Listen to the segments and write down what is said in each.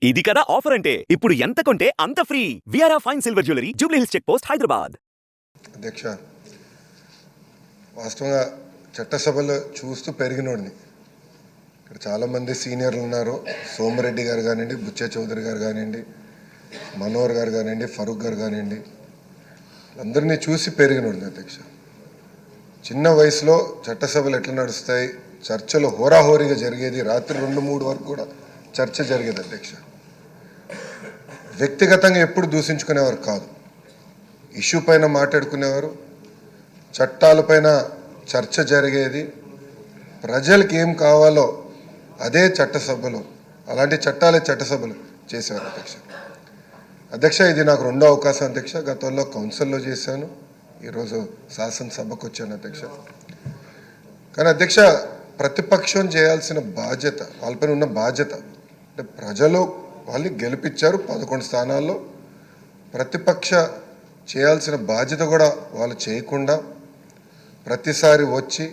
ఇది కదా ఆఫర్ అంటే ఇప్పుడు ఎంత కొంటే అంత ఫ్రీ. విఆర్ఆ fine silver jewellery, Jubilee Hills check post, Hyderabad. అధ్యక్ష, వాస్తవంగా చట్టసభలో చూస్తూ పెరిగినోడిని. ఇక్కడ చాలామంది సీనియర్లు ఉన్నారు. సోమిరెడ్డి గారు కానివ్వండి, బుచ్చే చౌదరి గారు కానివ్వండి, మనోహర్ గారు కానివ్వండి, ఫరూక్ గారు కానివ్వండి, అందరినీ చూసి పెరిగినోడిని అధ్యక్ష. చిన్న వయసులో చట్టసభలు ఎట్లా నడుస్తాయి, చర్చలు హోరాహోరీగా జరిగేది, రాత్రి 2-3 వరకు కూడా చర్చ జరిగేది అధ్యక్ష. వ్యక్తిగతంగా ఎప్పుడు దూషించుకునేవారు కాదు, ఇష్యూ పైన మాట్లాడుకునేవారు, చట్టాలపైన చర్చ జరిగేది, ప్రజలకు ఏం కావాలో అదే చట్టసభలు, అలాంటి చట్టాలే చట్టసభలు చేసేవారు అధ్యక్ష. అధ్యక్ష, ఇది నాకు రెండో అవకాశం అధ్యక్ష. గతంలో కౌన్సిల్లో చేశాను, ఈరోజు శాసనసభకు వచ్చాను అధ్యక్ష. కానీ అధ్యక్ష, ప్రతిపక్షం చేయాల్సిన బాధ్యత, వాళ్ళపైన ఉన్న బాధ్యత అంటే ప్రజలు వాళ్ళని గెలిపించారు 11 స్థానాల్లో, ప్రతిపక్ష చేయాల్సిన బాధ్యత కూడా వాళ్ళు చేయకుండా ప్రతిసారి వచ్చి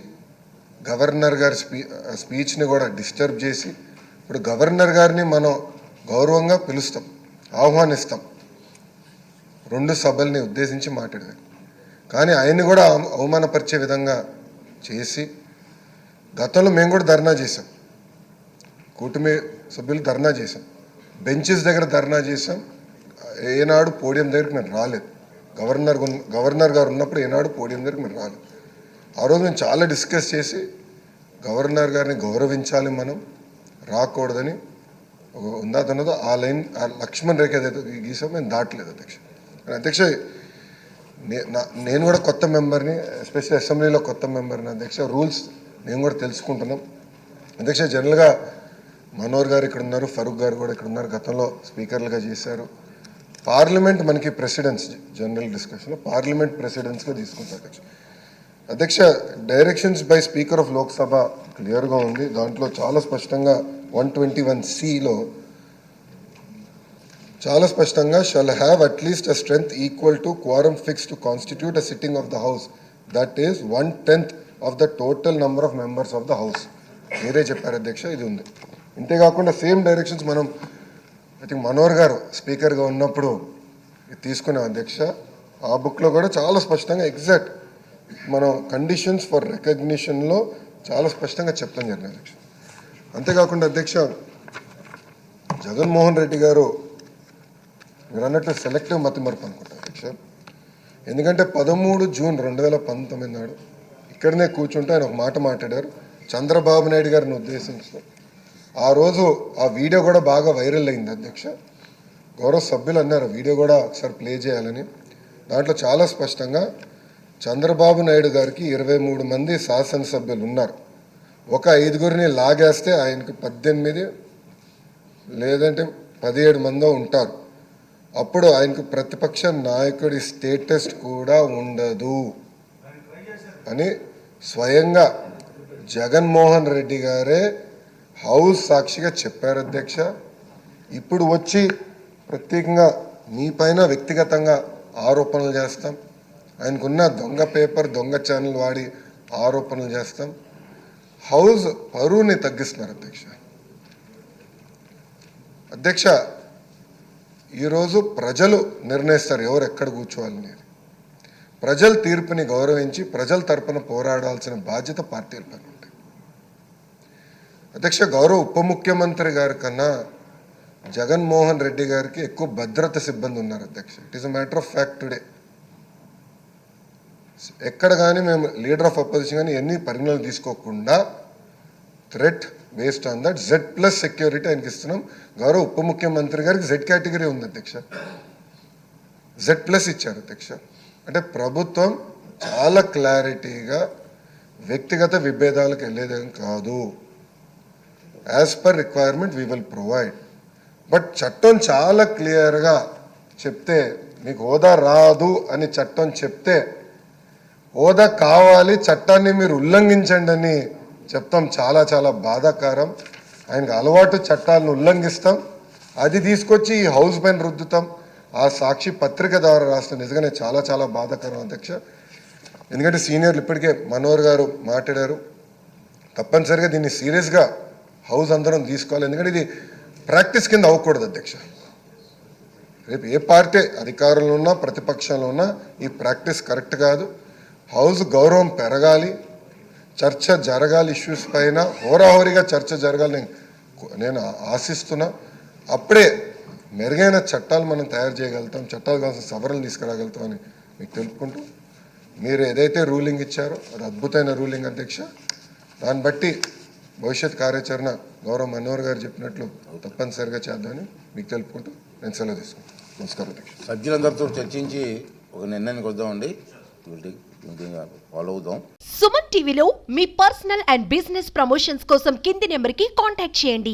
గవర్నర్ గారి స్పీచ్ని కూడా డిస్టర్బ్ చేసి, ఇప్పుడు గవర్నర్ గారిని మనం గౌరవంగా పిలుస్తాం, ఆహ్వానిస్తాం 2 సభల్ని ఉద్దేశించి మాట్లాడారు. కానీ ఆయన్ని కూడా అవమానపరిచే విధంగా చేసి, గతంలో మేము కూడా ధర్నా చేసాం, కూటమి సభ్యులు ధర్నా చేసాం, బెంచెస్ దగ్గర ధర్నా చేసాం. ఏనాడు పోడియం దగ్గరికి మేము రాలేదు. గవర్నర్ గారు ఉన్నప్పుడు ఏనాడు పోడియం దగ్గరికి మేము రాలేదు. ఆ రోజు మేము చాలా డిస్కస్ చేసి గవర్నర్ గారిని గౌరవించాలి, మనం రాకూడదని ఉందాతన్నదో ఆ లైన్, ఆ లక్ష్మణ్ రేఖ ఏదైతే గీసాం మేము దాటలేదు అధ్యక్ష. అధ్యక్ష, నేను కూడా కొత్త మెంబర్ని, ఎస్పెషల్లీ అసెంబ్లీలో కొత్త మెంబర్ని అధ్యక్ష. రూల్స్ నేను కూడా తెలుసుకుంటున్నాం అధ్యక్ష. జనరల్గా మనోహర్ గారు ఇక్కడ ఉన్నారు, ఫరూక్ గారు కూడా ఇక్కడ ఉన్నారు, గతంలో స్పీకర్లుగా చేశారు. పార్లమెంట్ మనకి ప్రెసిడెన్స్, జనరల్ డిస్కషన్లో పార్లమెంట్ ప్రెసిడెన్స్గా తీసుకుంటారు అధ్యక్ష. అధ్యక్ష, directions by speaker of Lok Sabha క్లియర్గా ఉంది. దాంట్లో చాలా స్పష్టంగా 121(c)లో చాలా స్పష్టంగా shall have at least a strength equal to క్వారం fix to constitute a sitting of the house, that is 1/10 of the total number of members of the house. మీరే చెప్పారు అధ్యక్ష, ఇది ఉంది. ఇంతేకాకుండా సేమ్ డైరెక్షన్స్ మనం ఐ థింక్ మనోహర్ గారు స్పీకర్గా ఉన్నప్పుడు తీసుకున్నాం అధ్యక్ష. ఆ బుక్లో కూడా చాలా స్పష్టంగా ఎగ్జాక్ట్ మనం కండిషన్స్ ఫర్ రికగ్నిషన్లో చాలా స్పష్టంగా చెప్తాం జరిగింది అధ్యక్ష. అంతేకాకుండా అధ్యక్ష, జగన్మోహన్ రెడ్డి గారు మీరు అన్నట్టు సెలెక్టివ్ మతిమరుపు అనుకుంటారు అధ్యక్ష. ఎందుకంటే 13 జూన్ 2019 నాడు ఇక్కడనే కూర్చుంటే ఆయన ఒక మాట మాట్లాడారు చంద్రబాబు నాయుడు గారిని ఉద్దేశించి. ఆ రోజు ఆ వీడియో కూడా బాగా వైరల్ అయింది అధ్యక్ష. గౌరవ సభ్యులు అన్నారు వీడియో కూడా ఒకసారి ప్లే చేయాలని. దాంట్లో చాలా స్పష్టంగా చంద్రబాబు నాయుడు గారికి 23 మంది శాసనసభ్యులు ఉన్నారు. ఒక 5గురిని లాగేస్తే ఆయనకు 18 లేదంటే 17 మందో ఉంటారు. అప్పుడు ఆయనకు ప్రతిపక్ష నాయకుడి స్టేటస్ కూడా ఉండదు అని స్వయంగా జగన్మోహన్ రెడ్డి గారే హౌస్ సాక్షిగా చెప్పారు అధ్యక్ష. ఇప్పుడు వచ్చి ప్రత్యేకంగా మీ పైన వ్యక్తిగతంగా ఆరోపణలు చేస్తాం, ఆయనకున్న దొంగ పేపర్, దొంగ ఛానల్ వాడి ఆరోపణలు చేస్తాం. హౌస్ పరువుని తగ్గిస్తున్నారు అధ్యక్ష. అధ్యక్ష, ఈరోజు ప్రజలు నిర్ణయిస్తారు ఎవరు ఎక్కడ కూర్చోవాలని. ప్రజల తీర్పుని గౌరవించి ప్రజల తరపున పోరాడాల్సిన బాధ్యత పార్టీల పైన ఉంటాయి అధ్యక్ష. గౌరవ ఉప ముఖ్యమంత్రి గారి కన్నా జగన్మోహన్ రెడ్డి గారికి ఎక్కువ భద్రత సిబ్బంది ఉన్నారు అధ్యక్ష. It is a matter of fact today. ఎక్కడ కానీ మేము లీడర్ ఆఫ్ అపోజిషన్ కానీ ఎన్ని పరిగణనలు తీసుకోకుండా threat based on that Z+ security ఆయనకి ఇస్తున్నాం. గౌరవ ఉప ముఖ్యమంత్రి గారికి Z కేటగిరీ ఉంది అధ్యక్ష, Z+ ఇచ్చారు అధ్యక్ష. అంటే ప్రభుత్వం చాలా క్లారిటీగా వ్యక్తిగత విభేదాలకు వెళ్ళేదేం కాదు, as per requirement we will provide. But చట్టం చాలా క్లియర్గా చెప్తే, మీకు హోదా రాదు అని చట్టం చెప్తే హోదా కావాలి, చట్టాన్ని మీరు ఉల్లంఘించండి అని చెప్తాం. చాలా చాలా బాధాకరం. ఆయనకు అలవాటు చట్టాలను ఉల్లంఘిస్తాం, అది తీసుకొచ్చి ఈ హౌస్ పైన రుద్దుతాం. ఆ సాక్షి పత్రిక ద్వారా రాష్ట్రం నిజంగానే చాలా చాలా బాధాకరం అధ్యక్ష. ఎందుకంటే సీనియర్లు ఇప్పటికే మనోహర్ గారు మాట్లాడారు, తప్పనిసరిగా దీన్ని సీరియస్గా హౌస్ అందరం తీసుకోవాలి. ఎందుకంటే ఇది ప్రాక్టీస్ కింద అవ్వకూడదు అధ్యక్ష. రేపు ఏ పార్టీ అధికారంలో ఉన్నా ప్రతిపక్షంలో ఉన్నా ఈ ప్రాక్టీస్ కరెక్ట్ కాదు. హౌస్ గౌరవం పెరగాలి, చర్చ జరగాలి, ఇష్యూస్ పైన హోరాహోరీగా చర్చ జరగాలి నేను ఆశిస్తున్నా. అప్పుడే మెరుగైన చట్టాలు మనం తయారు చేయగలుగుతాం, చట్టాలు కావాల్సిన సవరణలు తీసుకురాగలుగుతాం అని మీకు తెలుపుకుంటూ, మీరు ఏదైతే రూలింగ్ ఇచ్చారో అది అద్భుతమైన రూలింగ్ అధ్యక్ష. దాన్ని బట్టి భవిష్యత్ కార్యాచరణ గౌరవ మనోహర్ గారు చెప్పినట్లు తప్పనిసరిగా చేద్దామని మీకు తెలుపుకుంటూ నేను సెలవు తీసుకుంటాను. నమస్కారం అధ్యక్ష. సభ్యులందరితో చర్చించి ఒక నిర్ణయానికి వద్దామండి, ఫాలో అవుదాం. సుమన్ టీవీలో మీ పర్సనల్ అండ్ బిజినెస్ ప్రమోషన్స్ కోసం కింది నెంబర్కి కాంటాక్ట్ చేయండి.